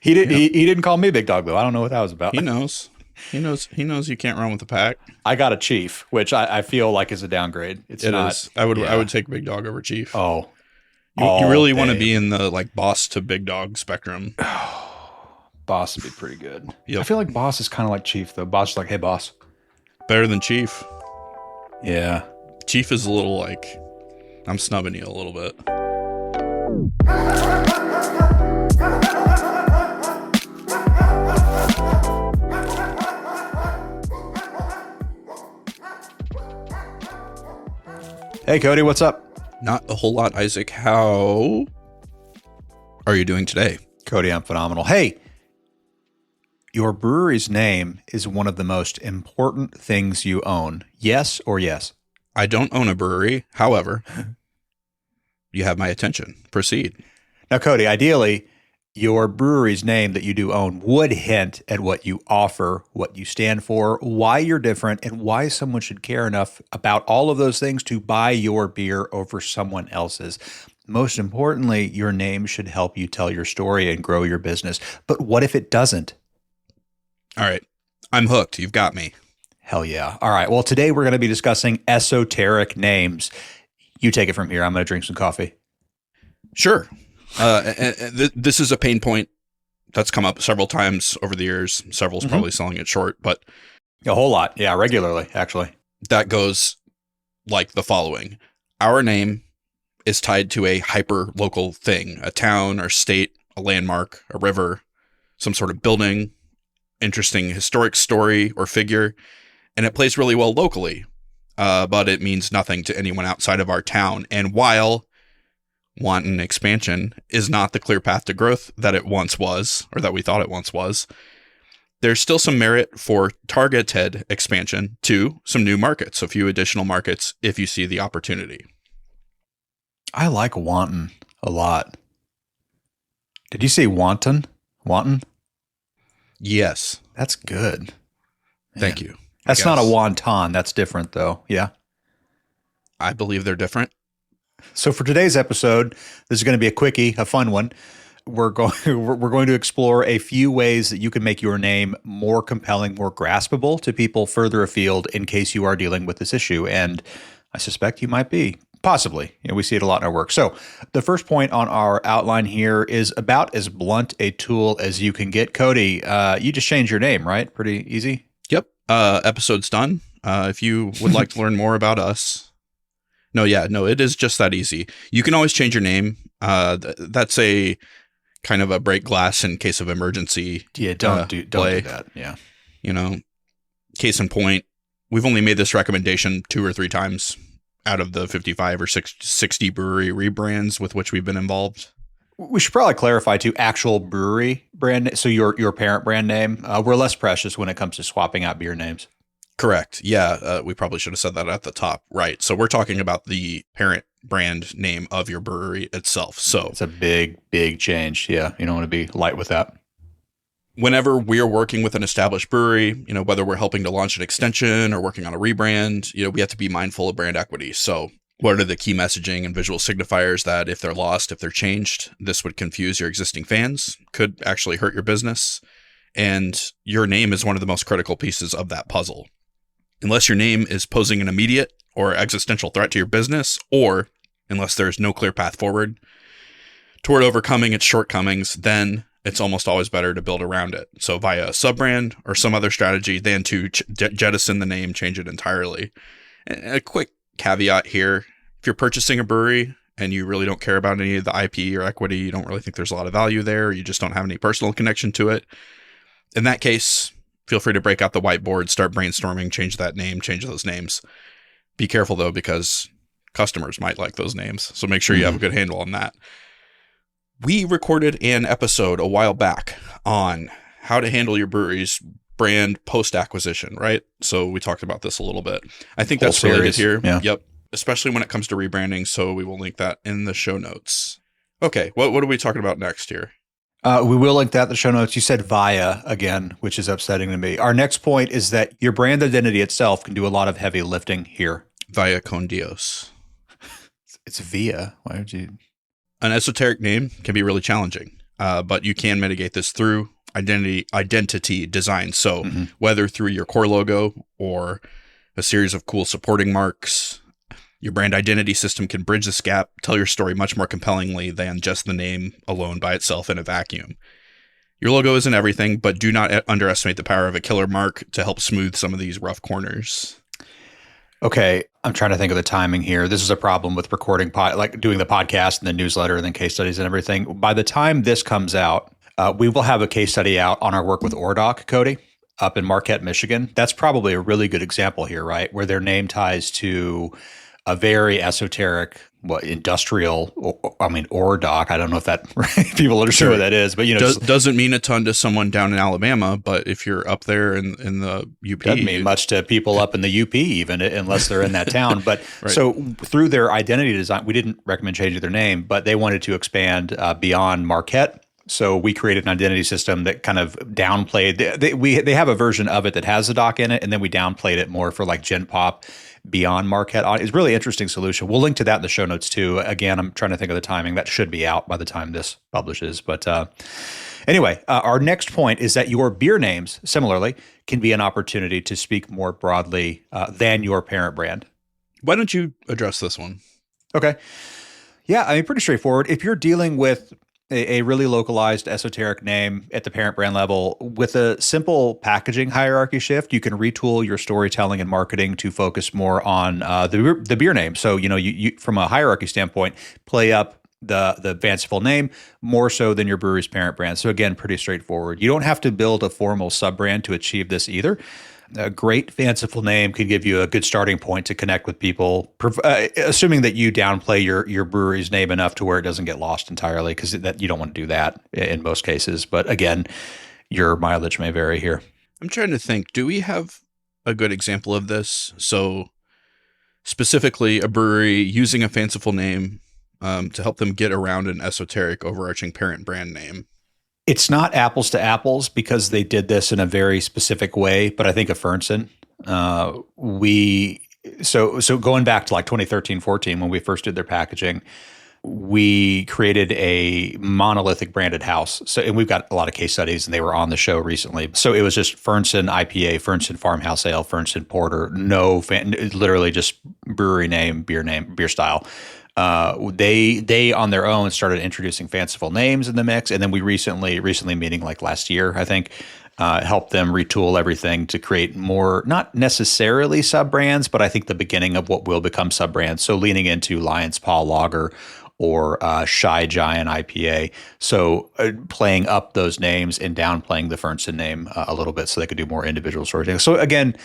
He did. He didn't call me big dog though. I don't know what that was about. He knows. He knows you can't run with the pack. I got a chief, which I feel like is a downgrade. It's It not. is. I would Yeah. take big dog over chief. Oh, You all really want to day. be in the like boss to big dog spectrum. Boss would be pretty good. Yep. I feel like boss is kind of like chief though. Boss is like, hey boss. Better than chief. Yeah. Chief is a little like, I'm snubbing you a little bit. Hey Cody, what's up? Not a whole lot, Isaac. How are you doing today? Cody, I'm phenomenal. Hey, your brewery's name is one of the most important things you own. Yes or yes? I don't own a brewery. However, you have my attention. Proceed. Now, Cody, ideally, your brewery's name that you do own would hint at what you offer, what you stand for, why you're different, and why someone should care enough about all of those things to buy your beer over someone else's. Most importantly, your name should help you tell your story and grow your business. But what if it doesn't? All right. I'm hooked. You've got me. Hell yeah. All right. Well, today we're going to be discussing esoteric names. You take it from here. I'm going to drink some coffee. Sure. This is a pain point that's come up several times over the years. Several's probably selling it short, but A whole lot. Yeah, regularly, actually. that goes like the following. Our name is tied to a hyper local thing, a town or state, a landmark, a river, some sort of building, interesting historic story or figure, and it plays really well locally, but it means nothing to anyone outside of our town. And while wanton expansion is not the clear path to growth that it once was, or that we thought it once was, there's still some merit for targeted expansion to some new markets, a few additional markets if you see the opportunity. I like wanton a lot. Did you say wanton? Wanton? Yes. That's good. Thank Man. you. That's not a Yes. wonton. That's different, though. Yeah. I believe they're different. So for today's episode, this is going to be a quickie, a fun one. We're going we're going to explore a few ways that you can make your name more compelling, more graspable to people further afield in case you are dealing with this issue. And I suspect you might be. Possibly. We see it a lot in our work. So the first point on our outline here is about as blunt a tool as you can get. Cody, you just changed your name, right? Pretty easy. Yep. Episode's done. If you would like to learn more about us. No, it is just that easy. You can always change your name. That's a kind of a break glass in case of emergency. Yeah, don't do play. that. Yeah. Case in point, we've only made this recommendation 2 or 3 times out of the 55 or 60 brewery rebrands with which we've been involved. We should probably clarify too, actual brewery brand. So your parent brand name, we're less precious when it comes to swapping out beer names. Correct. Yeah. We probably should have said that at the top. Right. So we're talking about the parent brand name of your brewery itself. So It's a big, big change. Yeah. You don't want to be light with that. whenever we're working with an established brewery, whether we're helping to launch an extension or working on a rebrand, we have to be mindful of brand equity. So what are the key messaging and visual signifiers that if they're lost, if they're changed, this would confuse your existing fans, could actually hurt your business. And your name is one of the most critical pieces of that puzzle. Unless your name is posing an immediate or existential threat to your business, or unless there's no clear path forward toward overcoming its shortcomings, then it's almost always better to build around it. So via a sub-brand or some other strategy than to jettison the name, change it entirely. And a quick caveat here, if you're purchasing a brewery and you really don't care about any of the IP or equity, you don't really think there's a lot of value there, you just don't have any personal connection to it, in that case, feel free to break out the whiteboard, start brainstorming, change that name, change those names. Be careful though, because customers might like those names. So make sure you have a good handle on that. We recorded an episode a while back on how to handle your brewery's brand post-acquisition, right? So we talked about this a little bit. I think that's related here. Yeah. Yep. Especially when it comes to rebranding. So we will link that in the show notes. Okay. What are we talking about next here? We will link that in the show notes. You said via again, which is upsetting to me. Our next point is that your brand identity itself can do a lot of heavy lifting here. Via con Dios. It's via. Why would you? An esoteric name can be really challenging. but you can mitigate this through identity design. So whether through your core logo or a series of cool supporting marks, your brand identity system can bridge this gap, tell your story much more compellingly than just the name alone by itself in a vacuum. Your logo isn't everything, but do not underestimate the power of a killer mark to help smooth some of these rough corners. Okay, I'm trying to think of the timing here. This is a problem with recording, like doing the podcast and the newsletter and then case studies and everything. By the time this comes out, we will have a case study out on our work with Ordoc, Cody, up in Marquette, Michigan. That's probably a really good example here, right? Where their name ties to a very esoteric, industrial, Ordoc. I don't know if that people understand what that is, but doesn't mean a ton to someone down in Alabama, but if you're up there in the UP, doesn't mean much to people up in the UP, even unless they're in that town. But right. So through their identity design, we didn't recommend changing their name, but they wanted to expand beyond Marquette. So we created an identity system that kind of downplayed. They have a version of it that has the doc in it, and then we downplayed it more for like Gen Pop beyond Marquette. It's a really interesting solution. We'll link to that in the show notes too. Again, I'm trying to think of the timing. That should be out by the time this publishes. But anyway, our next point is that your beer names, similarly, can be an opportunity to speak more broadly than your parent brand. Why don't you address this one? Okay. Yeah, I mean, pretty straightforward. If you're dealing with a really localized esoteric name at the parent brand level with a simple packaging hierarchy shift, you can retool your storytelling and marketing to focus more on the beer name. So, you from a hierarchy standpoint, play up the fanciful name more so than your brewery's parent brand. So again, pretty straightforward. You don't have to build a formal sub-brand to achieve this either. A great fanciful name can give you a good starting point to connect with people, assuming that you downplay your brewery's name enough to where it doesn't get lost entirely, because that you don't want to do that in most cases. But again, your mileage may vary here. I'm trying to think, do we have a good example of this? So specifically a brewery using a fanciful name to help them get around an esoteric overarching parent brand name. It's not apples to apples because they did this in a very specific way, but I think of Fernson, so going back to like 2013, 14, when we first did their packaging, we created a monolithic branded house. So, and we've got a lot of case studies and they were on the show recently. So it was just Fernson IPA, Fernson Farmhouse Ale, Fernson Porter, literally just brewery name, beer style. They on their own started introducing fanciful names in the mix, and then we recently meaning like last year, I think, helped them retool everything to create more, not necessarily sub brands, but I think the beginning of what will become sub brands. So leaning into Lion's Paw Lager or Shy Giant IPA. So playing up those names and downplaying the Fernson name a little bit, so they could do more individual storytelling. So again,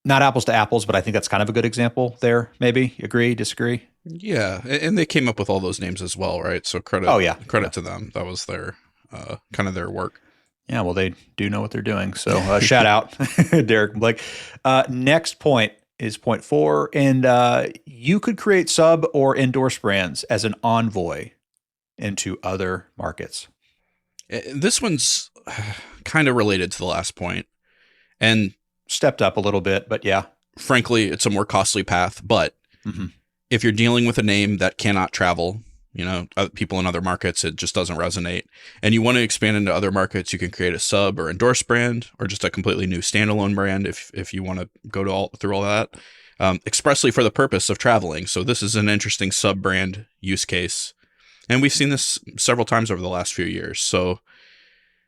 not apples to apples, but I think that's kind of a good example there. Maybe agree, disagree. Yeah, and they came up with all those names as well, right? So credit to them. That was their kind of their work. Yeah, well, they do know what they're doing. So shout out, Derek and Blake. Next point is point 4, and you could create sub or endorse brands as an envoy into other markets. This one's kind of related to the last point, and stepped up a little bit, but yeah. Frankly, it's a more costly path, but if you're dealing with a name that cannot travel, people in other markets, it just doesn't resonate, and you want to expand into other markets, you can create a sub or endorse brand or just a completely new standalone brand if you want to go through all that, expressly for the purpose of traveling. So this is an interesting sub brand use case, and we've seen this several times over the last few years. So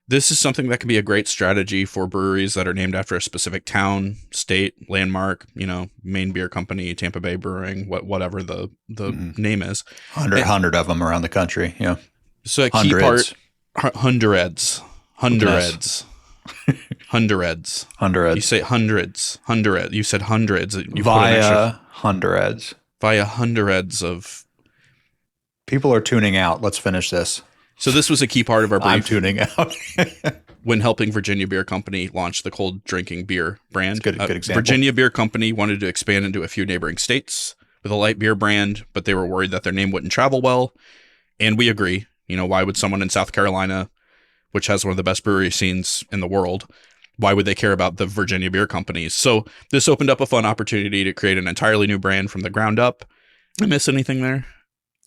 this is something that can be a great strategy for breweries that are named after a specific town, state, landmark, Maine Beer Company, Tampa Bay Brewing, whatever the name is. 100 of them around the country. Yeah. So a key part, hundreds. You say hundreds. You said hundreds. You via hundreds. Via hundreds of. People are tuning out. Let's finish this. So this was a key part of our brief. I'm tuning out. When helping Virginia Beer Company launch the cold drinking beer brand. Good example. Virginia Beer Company wanted to expand into a few neighboring states with a light beer brand, but they were worried that their name wouldn't travel well. And we agree. Why would someone in South Carolina, which has one of the best brewery scenes in the world, why would they care about the Virginia Beer Companies? So this opened up a fun opportunity to create an entirely new brand from the ground up. I miss anything there?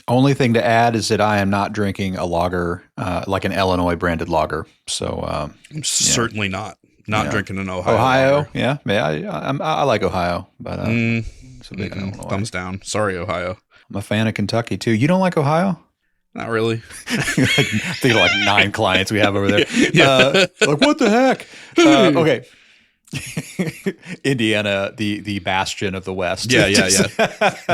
Only thing to add is that I am not drinking a lager, like an Illinois branded lager. So I'm certainly not drinking an Ohio. Ohio, lager. yeah. I like Ohio, but it's a big Illinois. Thumbs down. Sorry, Ohio. I'm a fan of Kentucky too. You don't like Ohio? Not really. I think like 9 clients we have over there. Yeah. Like what the heck? Okay. Indiana, the bastion of the West. Yeah.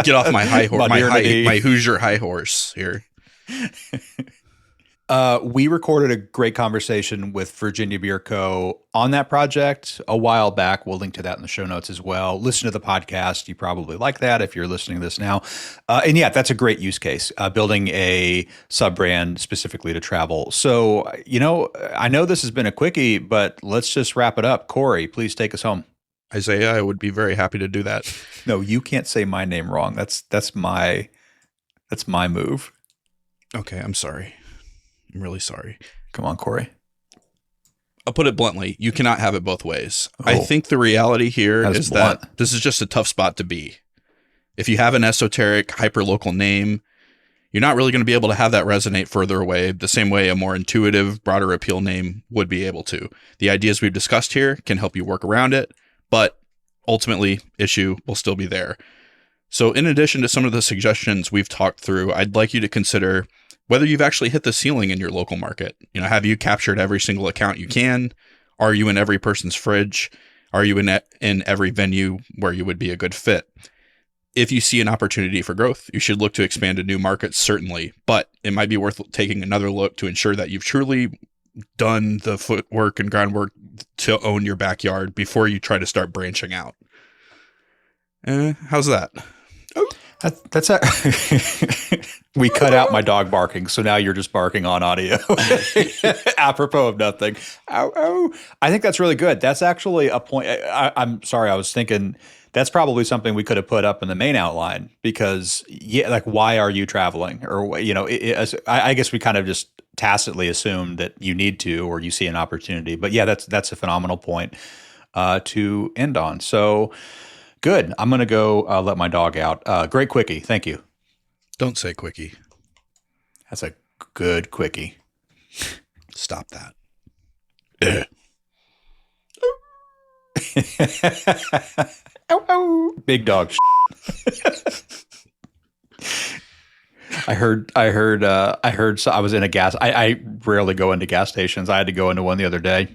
Get off my high horse, my Hoosier high horse here. We recorded a great conversation with Virginia Beer Co. on that project a while back. We'll link to that in the show notes as well. Listen to the podcast. You probably like that if you're listening to this now. And yeah, that's a great use case, building a sub-brand specifically to travel. So, I know this has been a quickie, but let's just wrap it up. Corey, please take us home. Isaiah, I would be very happy to do that. No, you can't say my name wrong. That's my move. Okay, I'm sorry. I'm really sorry. Come on, Corey. I'll put it bluntly. You cannot have it both ways. Oh, I think the reality here is blunt. that this is just a tough spot to be. If you have an esoteric, hyper-local name, you're not really going to be able to have that resonate further away the same way a more intuitive, broader appeal name would be able to. The ideas we've discussed here can help you work around it, but ultimately, issue will still be there. So in addition to some of the suggestions we've talked through, I'd like you to consider whether you've actually hit the ceiling in your local market. Have you captured every single account you can? Are you in every person's fridge? Are you in every venue where you would be a good fit? If you see an opportunity for growth, you should look to expand to new markets, certainly, but it might be worth taking another look to ensure that you've truly done the footwork and groundwork to own your backyard before you try to start branching out. How's that? That's we cut out my dog barking, so now you're just barking on audio, apropos of nothing. Ow, ow. I think that's really good. That's actually a point. I'm sorry, I was thinking that's probably something we could have put up in the main outline because, why are you traveling? Or I guess we kind of just tacitly assume that you need to, or you see an opportunity. But yeah, that's a phenomenal point to end on. So. Good. I'm going to go let my dog out. Great quickie. Thank you. Don't say quickie. That's a good quickie. Stop that. Ow, ow. Big dog. I heard. So I was in a gas. I rarely go into gas stations. I had to go into one the other day.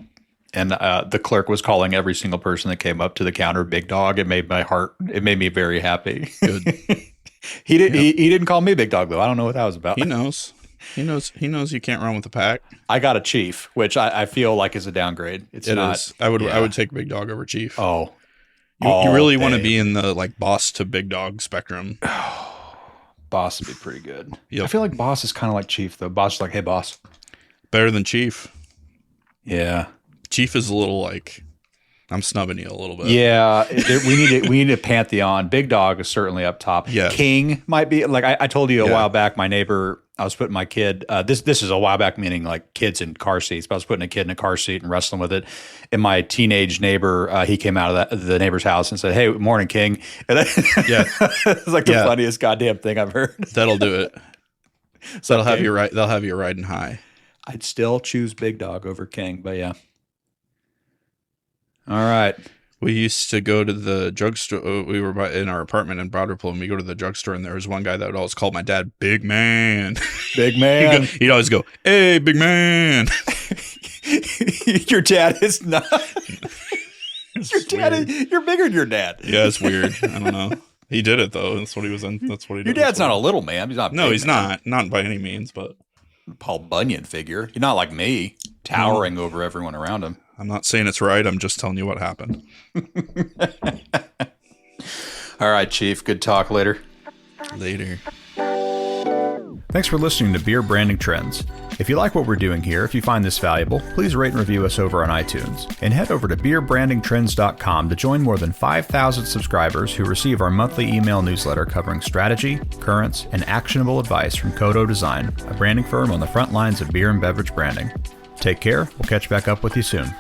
And the clerk was calling every single person that came up to the counter "big dog." It made me very happy. Good. He didn't call me big dog though. I don't know what that was about. He knows you can't run with the pack. I got a chief, which I feel like is a downgrade. It is. I would take big dog over chief. Oh, you really want to be in the boss to big dog spectrum. Boss would be pretty good. Yep. I feel like boss is kind of like chief though. Boss is like, hey boss. Better than chief. Yeah. Chief is a little I'm snubbing you a little bit. Yeah, we need a pantheon. Big dog is certainly up top. Yeah. King might be I told you a while back. My neighbor, I was putting my kid. This is a while back, meaning like kids in car seats. But I was putting a kid in a car seat and wrestling with it. And my teenage neighbor, he came out of the neighbor's house and said, "Hey, morning, King." And it's like the funniest goddamn thing I've heard. That'll do it. So they'll have you riding high. I'd still choose Big Dog over King, but yeah. All right. We used to go to the drugstore. We were in our apartment in Broadrupple, and we go to the drugstore, and there was one guy that would always call my dad "Big Man." Big man. He'd always go, "Hey, big man." Your dad is not. You're bigger than your dad. Yeah, it's weird. I don't know. He did it though. That's what he was in. That's what he did. Your dad's not a little man. He's not. No, he's man. not by any means. But Paul Bunyan figure. You're not like me, towering over everyone around him. I'm not saying it's right. I'm just telling you what happened. All right, Chief. Good talk. Later. Later. Thanks for listening to Beer Branding Trends. If you like what we're doing here, if you find this valuable, please rate and review us over on iTunes. And head over to beerbrandingtrends.com to join more than 5,000 subscribers who receive our monthly email newsletter covering strategy, currents, and actionable advice from Kodo Design, a branding firm on the front lines of beer and beverage branding. Take care. We'll catch back up with you soon.